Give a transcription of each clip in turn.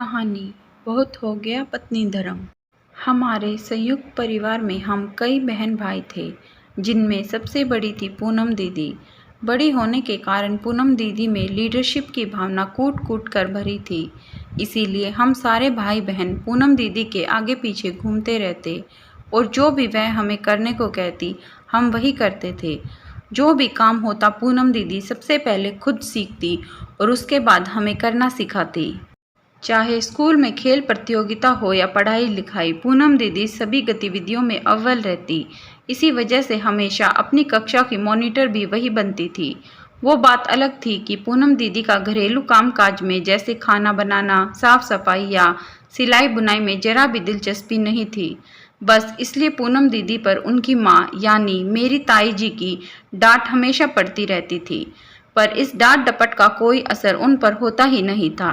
कहानी बहुत हो गया पत्नी धर्म। हमारे संयुक्त परिवार में हम कई बहन भाई थे, जिनमें सबसे बड़ी थी पूनम दीदी। बड़ी होने के कारण पूनम दीदी में लीडरशिप की भावना कूट कूट कर भरी थी। इसीलिए हम सारे भाई बहन पूनम दीदी के आगे पीछे घूमते रहते और जो भी वह हमें करने को कहती हम वही करते थे। जो भी काम होता पूनम दीदी सबसे पहले खुद सीखती और उसके बाद हमें करना सिखाती। चाहे स्कूल में खेल प्रतियोगिता हो या पढ़ाई लिखाई, पूनम दीदी सभी गतिविधियों में अव्वल रहती। इसी वजह से हमेशा अपनी कक्षा की मॉनिटर भी वही बनती थी। वो बात अलग थी कि पूनम दीदी का घरेलू कामकाज में जैसे खाना बनाना, साफ सफाई या सिलाई बुनाई में जरा भी दिलचस्पी नहीं थी। बस इसलिए पूनम दीदी पर उनकी माँ यानी मेरी ताई जी की डांट हमेशा पड़ती रहती थी, पर इस डांट डपट का कोई असर उन पर होता ही नहीं था।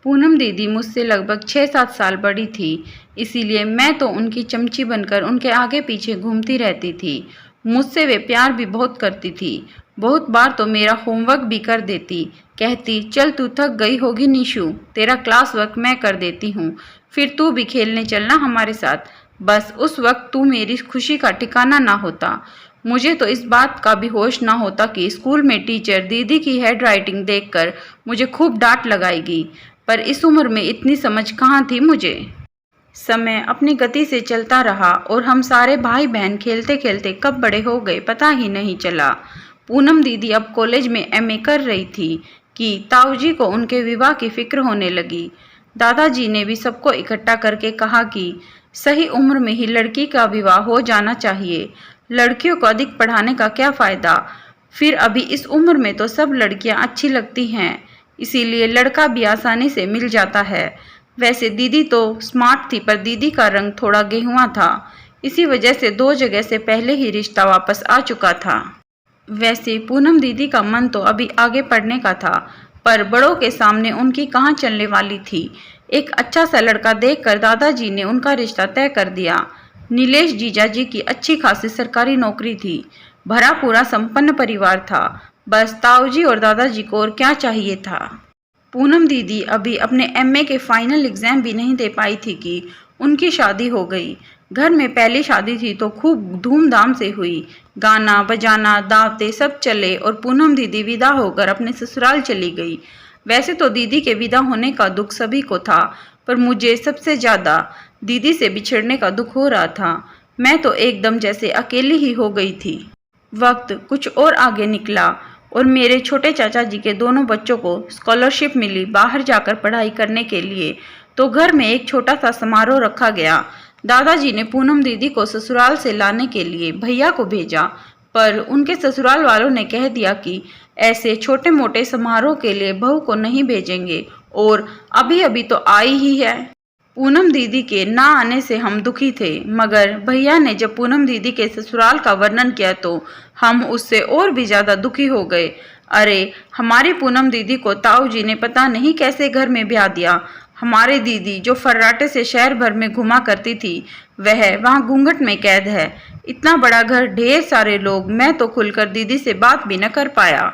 पूनम दीदी मुझसे लगभग 6-7 साल बड़ी थी, इसीलिए मैं तो उनकी चमची बनकर उनके आगे पीछे घूमती रहती थी। मुझसे वे प्यार भी बहुत करती थी। बहुत बार तो मेरा होमवर्क भी कर देती। कहती, चल तू थक गई होगी निशु, तेरा क्लास वर्क मैं कर देती हूँ, फिर तू भी खेलने चलना हमारे साथ। बस उस वक्त तू मेरी खुशी का ठिकाना ना होता। मुझे तो इस बात का भी होश ना होता कि स्कूल में टीचर दीदी की हैंड राइटिंग देखकर मुझे खूब डांट लगाएगी, पर इस उम्र में इतनी समझ कहाँ थी मुझे। समय अपनी गति से चलता रहा और हम सारे भाई बहन खेलते खेलते कब बड़े हो गए पता ही नहीं चला। पूनम दीदी अब कॉलेज में एमए कर रही थी कि ताऊजी को उनके विवाह की फिक्र होने लगी। दादाजी ने भी सबको इकट्ठा करके कहा कि सही उम्र में ही लड़की का विवाह हो जाना चाहिए। लड़कियों को अधिक पढ़ाने का क्या फ़ायदा, फिर अभी इस उम्र में तो सब लड़कियां अच्छी लगती हैं, इसीलिए लड़का भी आसानी से मिल जाता है। वैसे दीदी तो स्मार्ट थी, पर दीदी का रंग थोड़ा गेहुआ था। इसी वजह से 2 जगह से पहले ही रिश्ता वापस आ चुका था। वैसे पूनम दीदी का मन तो अभी आगे पढ़ने का था, पर बड़ों के सामने उनकी कहाँ चलने वाली थी। एक अच्छा सा लड़का देखकर दादाजी ने उनका रिश्ता तय कर दिया। नीलेश जीजाजी की अच्छी खासी सरकारी नौकरी थी, भरा पूरा संपन्न परिवार था। बस ताऊजी और दादाजी को और क्या चाहिए था। पूनम दीदी अभी अपने एमए के फाइनल एग्जाम भी नहीं दे पाई थी कि उनकी शादी हो गई। घर में पहली शादी थी तो खूब धूमधाम से हुई। गाना बजाना दावते सब चले और पूनम दीदी विदा होकर अपने ससुराल चली गई। वैसे तो दीदी के विदा होने का दुख सभी को था, पर मुझे सबसे ज़्यादा दीदी से बिछड़ने का दुख हो रहा था। मैं तो एकदम जैसे अकेली ही हो गई थी। वक्त कुछ और आगे निकला और मेरे छोटे चाचा जी के दोनों बच्चों को स्कॉलरशिप मिली बाहर जाकर पढ़ाई करने के लिए, तो घर में एक छोटा सा समारोह रखा गया। दादाजी ने पूनम दीदी को ससुराल से लाने के लिए भैया को भेजा, पर उनके ससुराल वालों ने कह दिया कि ऐसे छोटे मोटे समारोह के लिए बहू को नहीं भेजेंगे, और अभी अभी तो आई ही है। पूनम दीदी के ना आने से हम दुखी थे, मगर भैया ने जब पूनम दीदी के ससुराल का वर्णन किया तो हम उससे और भी ज्यादा दुखी हो गए। अरे, हमारी पूनम दीदी को ताऊ जी ने पता नहीं कैसे घर में ब्याह दिया। हमारी दीदी जो फर्राटे से शहर भर में घुमा करती थी, वह वहाँ घूंघट में कैद है। इतना बड़ा घर, ढेर सारे लोग, मैं तो खुलकर दीदी से बात भी न कर पाया।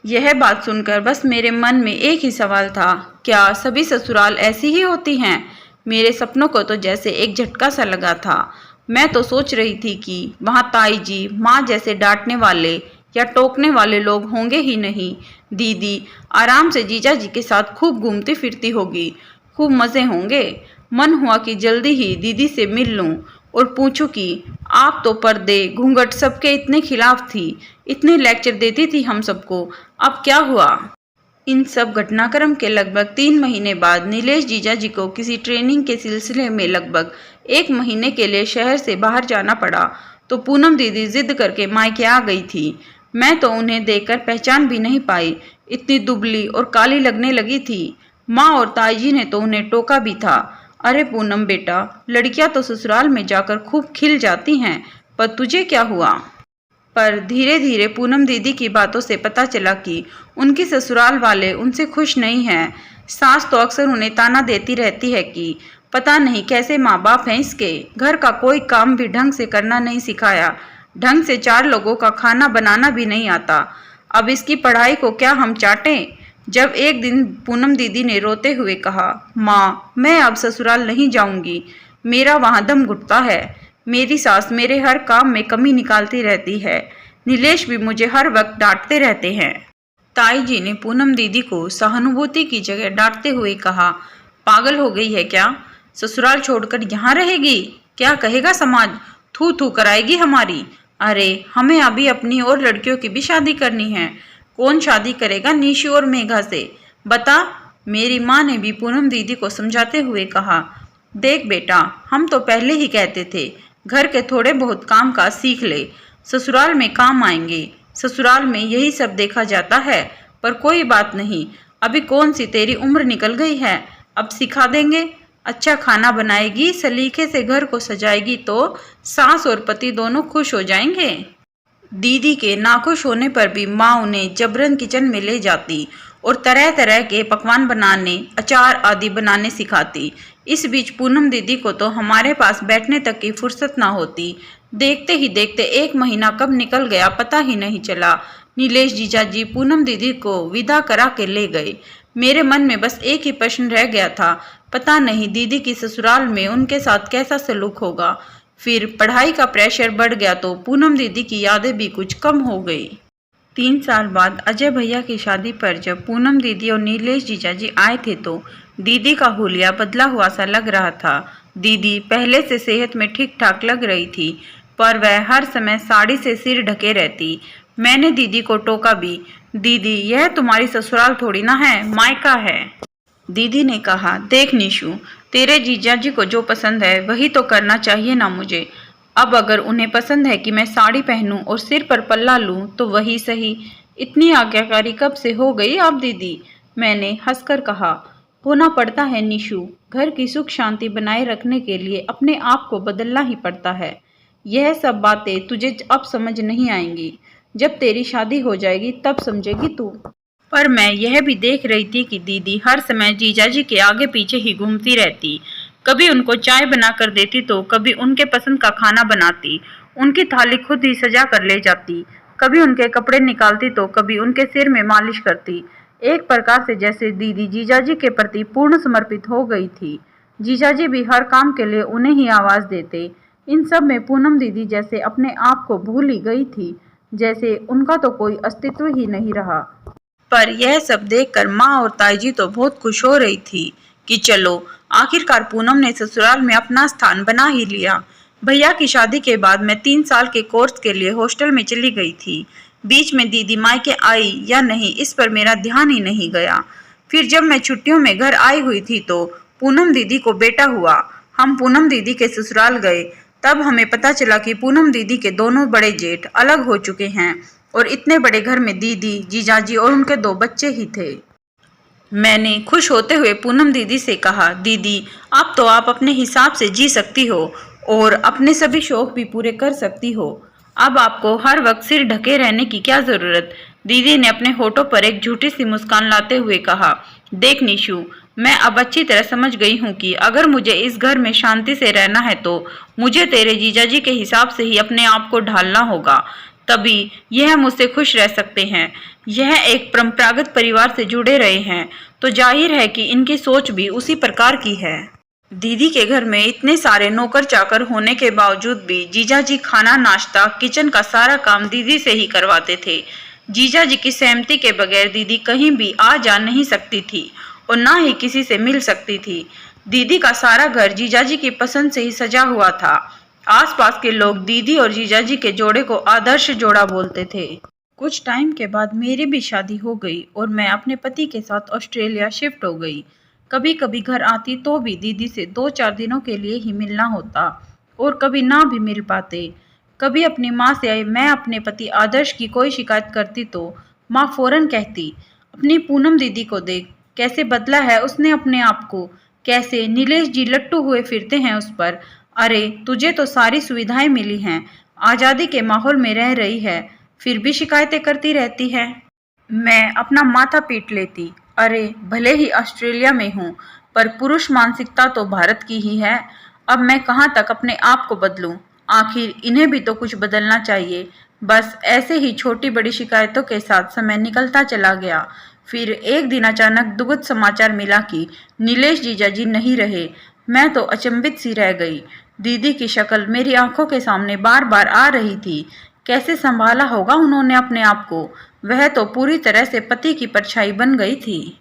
यह बात सुनकर बस मेरे मन में एक ही सवाल था, क्या सभी ससुराल ऐसी ही होती हैं? मेरे सपनों को तो जैसे एक झटका सा लगा था। मैं तो सोच रही थी कि वहाँ ताई जी, माँ जैसे डांटने वाले या टोकने वाले लोग होंगे ही नहीं। दीदी आराम से जीजा जी के साथ खूब घूमती फिरती होगी, खूब मज़े होंगे। मन हुआ कि जल्दी ही दीदी से मिल लूं और पूछूं कि आप तो पर्दे घूंघट सबके इतने खिलाफ थी, इतने लेक्चर देती थी हम सबको, अब क्या हुआ? इन सब घटनाक्रम के लगभग 3 महीने बाद नीलेश जीजा जी को किसी ट्रेनिंग के सिलसिले में लगभग 1 महीने के लिए शहर से बाहर जाना पड़ा, तो पूनम दीदी जिद करके मायके आ गई थी। मैं तो उन्हें देखकर पहचान भी नहीं पाई, इतनी दुबली और काली लगने लगी थी। माँ और ताई जी ने तो उन्हें टोका भी था, अरे पूनम बेटा, लड़कियां तो ससुराल में जाकर खूब खिल जाती हैं, पर तुझे क्या हुआ? पर धीरे धीरे पूनम दीदी की बातों से पता चला कि उनकी ससुराल वाले उनसे खुश नहीं हैं। सास तो अक्सर उन्हें ताना देती रहती है कि पता नहीं कैसे माँ बाप हैं इसके, घर का कोई काम भी ढंग से करना नहीं सिखाया, ढंग से 4 लोगों का खाना बनाना भी नहीं आता, अब इसकी पढ़ाई को क्या हम चाटें? जब एक दिन पूनम दीदी ने रोते हुए कहा, माँ मैं अब ससुराल नहीं जाऊंगी, मेरा वहाँ दम घुटता है। मेरी सास मेरे हर काम में कमी निकालती रहती है। नीलेश भी मुझे हर वक्त डांटते रहते हैं। ताई जी ने पूनम दीदी को सहानुभूति की जगह डांटते हुए कहा, पागल हो गई है क्या? ससुराल छोड़कर यहाँ रहेगी? क्या कहेगा समाज? थू थू कराएगी हमारी। अरे हमें अभी अपनी और लड़कियों की भी शादी करनी है। कौन शादी करेगा निशु और मेघा से? बता। मेरी माँ ने भी पूनम दीदी को समझाते हुए कहा, देख बेटा, हम तो पहले ही कहते थे घर के थोड़े बहुत काम काज सीख ले, ससुराल में काम आएंगे। ससुराल में यही सब देखा जाता है। पर कोई बात नहीं, अभी कौन सी तेरी उम्र निकल गई है, अब सिखा देंगे। अच्छा खाना बनाएगी, सलीके से घर को सजाएगी तो सास और पति दोनों खुश हो जाएंगे। दीदी के नाखुश होने पर भी माँ उन्हें जबरन किचन में ले जाती और तरह तरह के पकवान बनाने, अचार आदि बनाने सिखाती। इस बीच पूनम दीदी को तो हमारे पास बैठने तक की फुर्सत ना होती। देखते ही देखते 1 महीना कब निकल गया पता ही नहीं चला। नीलेश जीजाजी पूनम दीदी को विदा करा के ले गए। मेरे मन में बस एक ही प्रश्न रह गया था, पता नहीं दीदी की ससुराल में उनके साथ कैसा सलूक होगा। फिर पढ़ाई का प्रेशर बढ़ गया तो पूनम दीदी की यादें भी कुछ कम हो गई। 3 साल बाद अजय भैया की शादी पर जब पूनम दीदी और नीलेश जीजाजी आए थे तो दीदी का हुलिया बदला हुआ सा लग रहा था। दीदी पहले से सेहत में ठीक ठाक लग रही थी, पर वह हर समय साड़ी से सिर ढके रहती। मैंने दीदी को टोका भी, दीदी यह तुम्हारी ससुराल थोड़ी ना है, मायका है। दीदी ने कहा, देख निशु, तेरे जीजाजी को जो पसंद है वही तो करना चाहिए ना मुझे। अब अगर उन्हें पसंद है कि मैं साड़ी पहनूं और सिर पर पल्ला लूं तो वही सही। इतनी आज्ञाकारी कब से हो गई आप दीदी? मैंने हंसकर कहा, होना पड़ता है निशु, घर की सुख शांति बनाए रखने के लिए अपने आप को बदलना ही पड़ता है। यह सब बातें तुझे अब समझ नहीं आएंगी, जब तेरी शादी हो जाएगी तब समझेगी तू। पर मैं यह भी देख रही थी कि दीदी हर समय जीजाजी के आगे पीछे ही घूमती रहती। कभी उनको चाय बना कर देती तो कभी उनके पसंद का खाना बनाती, उनकी थाली खुद ही सजा कर ले जाती। कभी उनके कपड़े निकालती तो कभी उनके सिर में मालिश करती। एक प्रकार से जैसे दीदी जीजाजी के प्रति पूर्ण समर्पित हो गई थी। जीजाजी भी हर काम के लिए उन्हें ही आवाज देते। इन सब में पूनम दीदी जैसे अपने आप को भूल ही गई थी, जैसे उनका तो कोई अस्तित्व ही नहीं रहा। पर यह सब देखकर माँ और ताईजी तो बहुत खुश हो रही थी कि चलो आखिरकार पूनम ने ससुराल में अपना स्थान बना ही लिया। भैया की शादी के बाद मैं 3 साल के कोर्स के लिए हॉस्टल में चली गई थी। बीच में दीदी मायके आई या नहीं इस पर मेरा ध्यान ही नहीं गया। फिर जब मैं छुट्टियों में घर आई हुई थी तो पूनम दीदी को बेटा हुआ। हम पूनम दीदी के ससुराल गए, तब हमें पता चला कि पूनम दीदी के दोनों बड़े जेठ अलग हो चुके हैं और इतने बड़े घर में दीदी, जीजाजी और उनके 2 बच्चे ही थे। मैंने खुश होते हुए पूनम दीदी से कहा, दीदी अब तो आप अपने हिसाब से जी सकती हो और अपने सभी शौक भी पूरे कर सकती हो। अब आपको हर वक्त सिर ढके रहने की क्या जरूरत? दीदी ने अपने होठों पर एक झूठी सी मुस्कान लाते हुए कहा, देख निशु, मैं अब अच्छी तरह समझ गई हूँ कि अगर मुझे इस घर में शांति से रहना है तो मुझे तेरे जीजाजी के हिसाब से ही अपने आप को ढालना होगा, तभी यह मुझसे खुश रह सकते हैं। यह एक परंपरागत परिवार से जुड़े रहे हैं तो जाहिर है कि इनकी सोच भी उसी प्रकार की है। दीदी के घर में इतने सारे नौकर चाकर होने के बावजूद भी जीजाजी खाना, नाश्ता, किचन का सारा काम दीदी से ही करवाते थे। जीजाजी की सहमति के बगैर दीदी कहीं भी आ जा नहीं सकती थी और ना ही किसी से मिल सकती थी। दीदी का सारा घर जीजाजी की पसंद से ही सजा हुआ था। आसपास के लोग दीदी और जीजाजी के जोड़े को आदर्श जोड़ा बोलते थे। कुछ टाइम के बाद मेरी भी शादी हो गई और मैं अपने पति के साथ ऑस्ट्रेलिया शिफ्ट हो गई। कभी कभी घर आती तो भी दीदी से 2-4 दिनों के लिए ही मिलना होता और कभी ना भी मिल पाते। कभी अपनी माँ से मैं अपने पति आदर्श की कोई शिकायत करती तो माँ फौरन कहती, अपनी पूनम दीदी को देख, कैसे बदला है उसने अपने आप को, कैसे नीलेश जी लट्टू हुए फिरते हैं उस पर। अरे तुझे तो सारी सुविधाएं मिली हैं, आज़ादी के माहौल में रह रही है, फिर भी शिकायतें करती रहती है। मैं अपना माथा पीट लेती, अरे भले ही ऑस्ट्रेलिया में हूँ पर पुरुष मानसिकता तो भारत की ही है। अब मैं कहाँ तक अपने आप को बदलूं? आखिर इन्हें भी तो कुछ बदलना चाहिए। बस ऐसे ही छोटी बड़ी शिकायतों के साथ समय निकलता चला गया। फिर एक दिन अचानक दुखद समाचार मिला कि नीलेश जीजाजी नहीं रहे। मैं तो अचंभित सी रह गई। दीदी की शक्ल मेरी आंखों के सामने बार बार आ रही थी। कैसे संभाला होगा उन्होंने अपने आप को। वह तो पूरी तरह से पति की परछाई बन गई थी।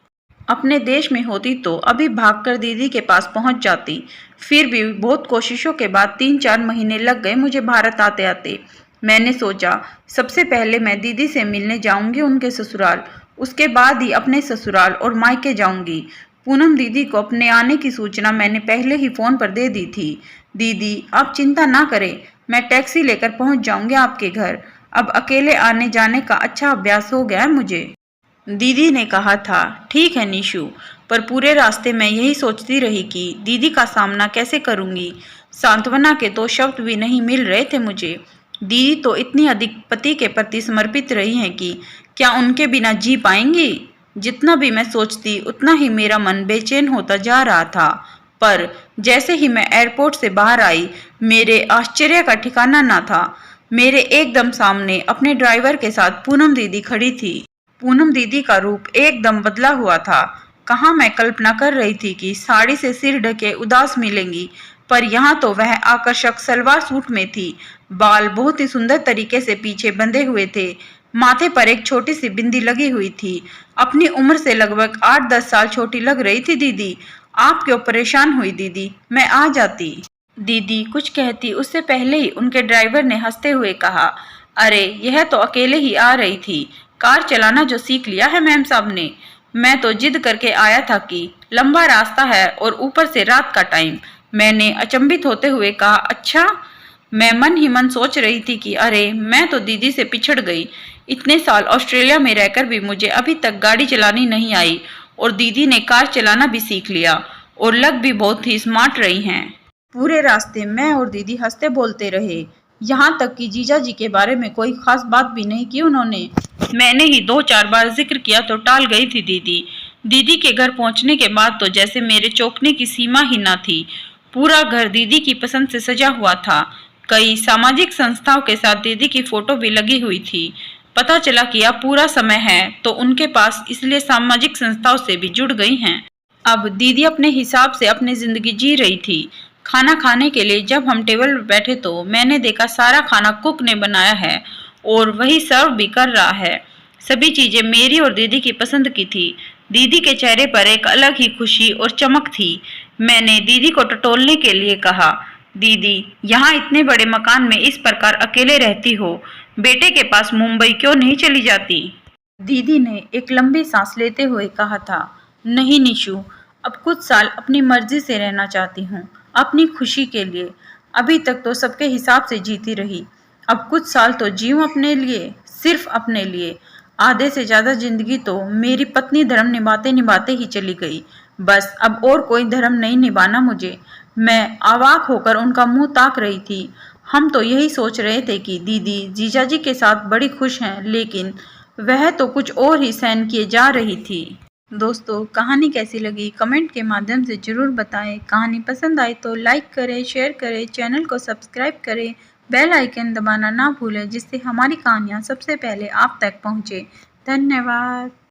अपने देश में होती तो अभी भागकर दीदी के पास पहुंच जाती। फिर भी बहुत कोशिशों के बाद 3-4 महीने लग गए मुझे भारत आते आते। मैंने सोचा सबसे पहले मैं दीदी से मिलने जाऊंगी उनके ससुराल, उसके बाद ही अपने ससुराल और मायके जाऊंगी। पूनम दीदी को अपने आने की सूचना मैंने पहले ही फोन पर दे दी थी। दीदी आप चिंता ना करें, मैं टैक्सी लेकर पहुंच जाऊंगी आपके घर। अब अकेले आने जाने का अच्छा अभ्यास हो गया है मुझे। दीदी ने कहा था। ठीक है निशु, पर पूरे रास्ते मैं यही सोचती रही कि दीदी का सामना कैसे करूंगी। सांत्वना के 2 शब्द भी नहीं मिल रहे थे मुझे। दीदी तो इतनी अधिक पति के प्रति समर्पित रही हैं कि क्या उनके बिना जी पाएंगी। जितना भी मैं सोचती उतना ही मेरा मन बेचैन होता जा रहा था। पर जैसे ही मैं एयरपोर्ट से बाहर आई, मेरे आश्चर्य का ठिकाना न था। मेरे एकदम सामने अपने ड्राइवर के साथ पूनम दीदी खड़ी थी। पूनम दीदी का रूप एकदम बदला हुआ था। कहाँ मैं कल्पना कर रही थी कि साड़ी से सिर ढके उदास मिलेंगी, पर यहाँ तो वह आकर्षक सलवार सूट में थी। बाल बहुत ही सुंदर तरीके से पीछे बंधे हुए थे। माथे पर एक छोटी सी बिंदी लगी हुई थी। अपनी उम्र से लगभग 8-10 साल छोटी लग रही थी दीदी। आप क्यों परेशान हुई दीदी, मैं आ जाती। दीदी कुछ कहती उससे पहले ही उनके ड्राइवर ने हंसते हुए कहा, अरे यह तो अकेले ही आ रही थी। कार चलाना जो सीख लिया है मैम साहब ने। मैं तो जिद करके आया था कि लंबा रास्ता है और ऊपर से रात का टाइम। मैंने अचंभित होते हुए कहा, अच्छा। मैं मन ही मन सोच रही थी कि अरे मैं तो दीदी से पिछड़ गई। इतने साल ऑस्ट्रेलिया में रहकर भी मुझे अभी तक गाड़ी चलानी नहीं आई, और दीदी ने कार चलाना भी सीख लिया और लग भी बहुत ही स्मार्ट रही हैं। पूरे रास्ते मैं और दीदी हंसते बोलते रहे। यहाँ तक कि जीजा जी के बारे में कोई खास बात भी नहीं की उन्होंने। मैंने ही 2-4 बार जिक्र किया तो टाल गई थी दीदी। दीदी के घर पहुंचने के बाद तो जैसे मेरे चौंकने की सीमा ही ना थी। पूरा घर दीदी की पसंद से सजा हुआ था। कई सामाजिक संस्थाओं के साथ दीदी की फोटो भी लगी हुई थी। पता चला कि अब पूरा समय है तो उनके पास, इसलिए सामाजिक संस्थाओं से भी जुड़ गई हैं। अब दीदी अपने हिसाब से अपनी जिंदगी जी रही थी। खाना खाने के लिए जब हम टेबल पर बैठे तो मैंने देखा सारा खाना कुक ने बनाया है और वही सर्व भी कर रहा है। सभी चीजें मेरी और दीदी की पसंद की थी। दीदी के चेहरे पर एक अलग ही खुशी और चमक थी। मैंने दीदी को टटोलने के लिए कहा, दीदी यहाँ इतने बड़े मकान में इस प्रकार अकेले रहती हो, बेटे के पास मुंबई क्यों नहीं चली जाती। दीदी ने एक लंबी सांस लेते हुए कहा था, नहीं निशु, अब कुछ साल अपनी मर्जी से रहना चाहती हूँ, अपनी खुशी के लिए। अभी तक तो सबके हिसाब से जीती रही, अब कुछ साल तो जीऊं अपने लिए, सिर्फ अपने लिए। आधे से ज्यादा जिंदगी तो मेरी पत्नी धर्म निभाते निभाते ही चली गई। बस अब और कोई धर्म नहीं निभाना मुझे। मैं अवाक होकर उनका मुंह ताक रही थी। हम तो यही सोच रहे थे कि दीदी जीजाजी के साथ बड़ी खुश हैं, लेकिन वह तो कुछ और ही सहन किए जा रही थी। दोस्तों कहानी कैसी लगी कमेंट के माध्यम से ज़रूर बताएं। कहानी पसंद आई तो लाइक करें, शेयर करें, चैनल को सब्सक्राइब करें, बेल आइकन दबाना ना भूलें जिससे हमारी कहानियाँ सबसे पहले आप तक पहुँचे। धन्यवाद।